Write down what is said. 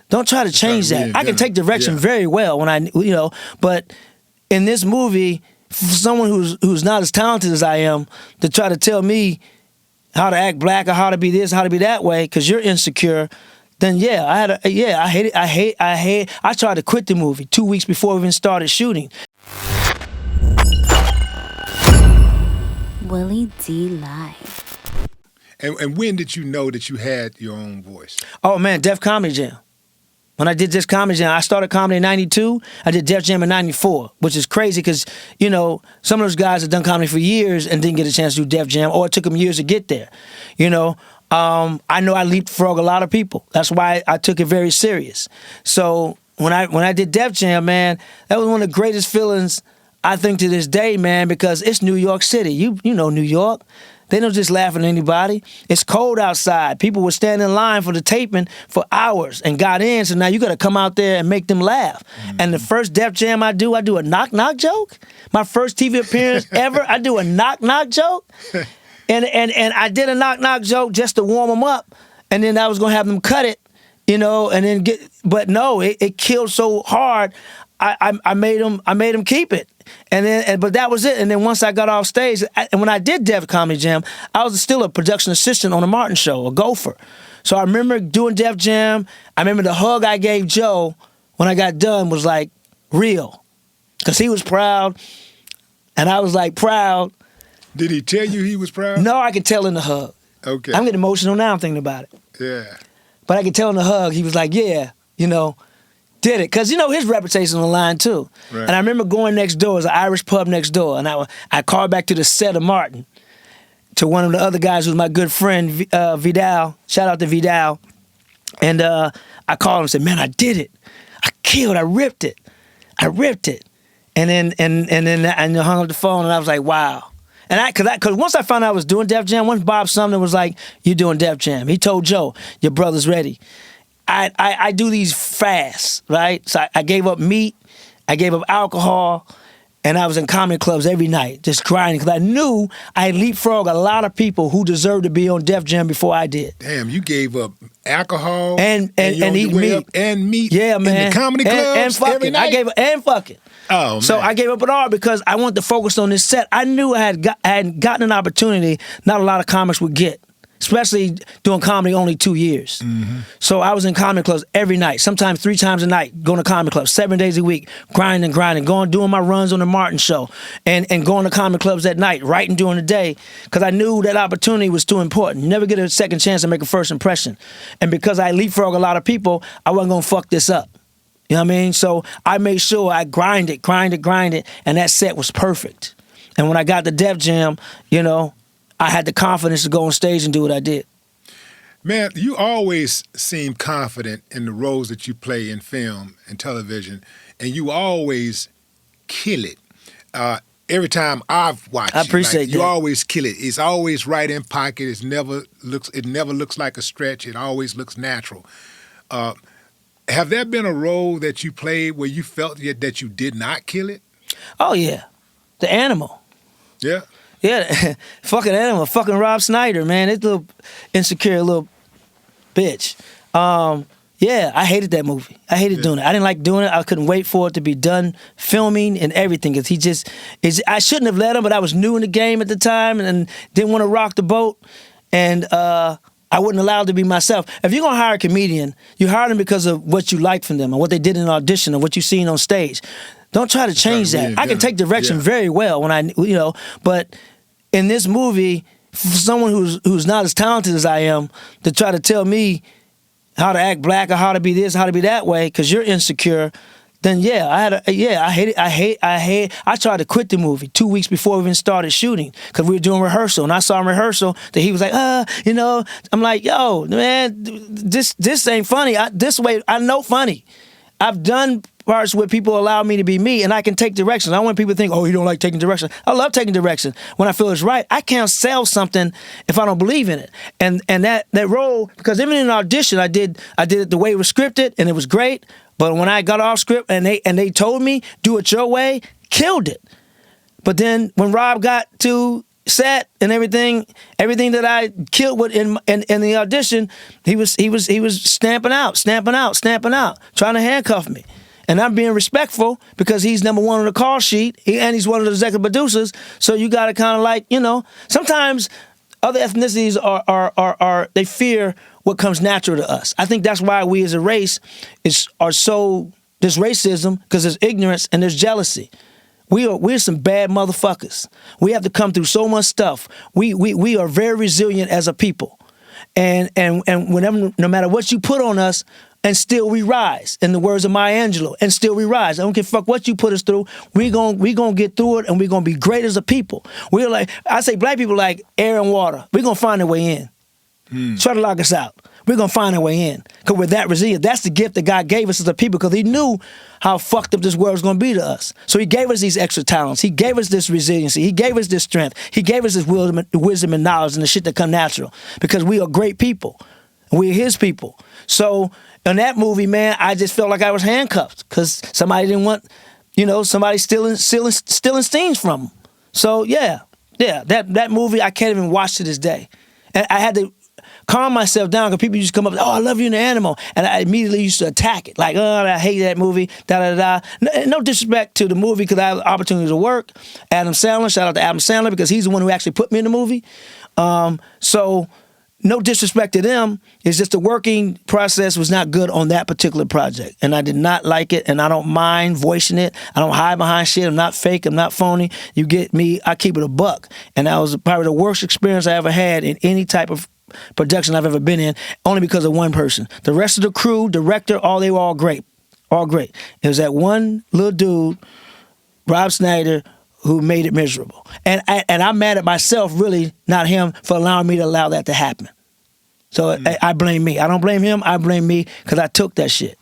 Don't try to change that. I can take direction very well when but in this movie, for someone who's not as talented as I am to try to tell me how to act black or how to be this, how to be that way, because you're insecure, then I hate it. I tried to quit the movie 2 weeks before we even started shooting. Willie D Live. And when did you know that you had your own voice? Oh man, Def Comedy Jam. When I did this Comedy Jam, I started comedy in 92. I did Def Jam in 94, which is crazy because, some of those guys have done comedy for years and didn't get a chance to do Def Jam, or it took them years to get there. I know I leapfrog a lot of people. That's why I took it very serious. So when I did Def Jam, man, that was one of the greatest feelings, I think, to this day, man, because it's New York City. You know New York. They don't just laugh at anybody. It's cold outside. People would stand in line for the taping for hours and got in. So now you got to come out there and make them laugh. Mm-hmm. And the first Def Jam I do a knock-knock joke. My first TV appearance ever, I do a knock-knock joke. And I did a knock-knock joke just to warm them up. And then I was going to have them cut it, and then but no, it killed so hard. I made them keep it. But that was it. And then once I got off stage, and when I did Def Comedy Jam, I was still a production assistant on the Martin Show, a gopher. So I remember doing Def Jam. I remember the hug I gave Joe when I got done was like real, because he was proud, and I was like proud. Did he tell you he was proud? No, I could tell in the hug. Okay. I'm getting emotional now. I'm thinking about it. Yeah. But I could tell in the hug, he was like, yeah, did it. Because, his reputation's on the line, too. Right. And I remember going next door. It was an Irish pub next door. And I called back to the set of Martin, to one of the other guys who's my good friend, Vidal. Shout out to Vidal. And I called him and said, man, I did it. I killed. I ripped it. And then I hung up the phone, and I was like, wow. And because once I found out I was doing Def Jam, once Bob Sumner was like, you're doing Def Jam. He told Joe, your brother's ready. I do these fast, right? So I gave up meat, I gave up alcohol, and I was in comedy clubs every night, just grinding, because I knew I had leapfrogged a lot of people who deserved to be on Def Jam before I did. Damn, you gave up alcohol and eat meat. And meat. Yeah, man. In the comedy clubs and fucking. every night? I gave up, and fucking. Oh, man. So I gave up it all because I wanted to focus on this set. I knew I had gotten an opportunity not a lot of comics would get, especially doing comedy only 2 years. Mm-hmm. So I was in comedy clubs every night, sometimes 3 times a night, going to comedy clubs 7 days a week, grinding, doing my runs on the Martin Show, and going to comedy clubs at night, writing during the day, because I knew that opportunity was too important. You never get a second chance to make a first impression. And because I leapfrog a lot of people, I wasn't going to fuck this up. You know what I mean? So I made sure I grinded, and that set was perfect. And when I got to Def Jam, I had the confidence to go on stage and do what I did. Man, you always seem confident in the roles that you play in film and television, and you always kill it. Every time I've watched I appreciate that. You always kill it. It's always right in pocket. It never looks like a stretch. It always looks natural. Have there been a role that you played where you felt that you did not kill it? Oh, yeah. The Animal. Yeah? Yeah, fucking Animal. Fucking Rob Schneider, man. This little insecure little bitch. Yeah, I hated that movie. I hated doing it. I didn't like doing it. I couldn't wait for it to be done filming and everything, because I shouldn't have let him, but I was new in the game at the time and didn't want to rock the boat. And I wasn't allowed to be myself. If you're going to hire a comedian, you hire them because of what you like from them and what they did in an audition or what you've seen on stage. Don't try to change that. I can take direction very well but in this movie, for someone who's not as talented as I am, to try to tell me how to act black or how to be this, how to be that way, because you're insecure, then I hate it. I tried to quit the movie 2 weeks before we even started shooting, because we were doing rehearsal, and I saw in rehearsal that he was like, I'm like, yo, man, this ain't funny. This way, I know funny. I've done parts where people allow me to be me, and I can take direction. I don't want people to think, oh, you don't like taking direction. I love taking direction when I feel it's right. I can't sell something if I don't believe in it. And that role, because even in an audition, I did it the way it was scripted, and it was great. But when I got off script and they told me, do it your way, killed it. But then when Rob got to set and everything that I killed with in the audition, he was stamping out, trying to handcuff me. And I'm being respectful because he's number one on the call sheet, and he's one of the executive producers. So you got to kind of like, sometimes other ethnicities are they fear what comes natural to us. I think that's why we as a race are so, there's racism because there's ignorance and there's jealousy. We're some bad motherfuckers. We have to come through so much stuff. We are very resilient as a people. And whenever, no matter what you put on us, and still we rise. In the words of Maya Angelou, and still we rise. I don't give a fuck what you put us through. We gonna get through it, and we're gonna be great as a people. We're like, I say black people like air and water. We're gonna find a way in. Try to lock us out. We're going to find a way in. Because we're that resilient. That's the gift that God gave us as a people, because he knew how fucked up this world was going to be to us. So he gave us these extra talents. He gave us this resiliency. He gave us this strength. He gave us this wisdom and knowledge and the shit that come natural. Because we are great people. And we're his people. So in that movie, man, I just felt like I was handcuffed. Because somebody didn't want, somebody stealing scenes from them. So yeah, that movie I can't even watch to this day. And I had to calm myself down because people used to come up, oh, I love you in the animal. And I immediately used to attack it. Like, oh, I hate that movie, da-da-da. No disrespect to the movie because I have the opportunity to work. Adam Sandler, shout out to Adam Sandler because he's the one who actually put me in the movie. So no disrespect to them. It's just the working process was not good on that particular project. And I did not like it, and I don't mind voicing it. I don't hide behind shit. I'm not fake. I'm not phony. You get me, I keep it a buck. And that was probably the worst experience I ever had in any type of production I've ever been in, only because of one person. The rest of the crew, director, they were all great. All great. It was that one little dude, Rob Schneider, who made it miserable. And I'm mad at myself, really, not him, for allowing me to allow that to happen. So I blame me. I don't blame him. I blame me because I took that shit.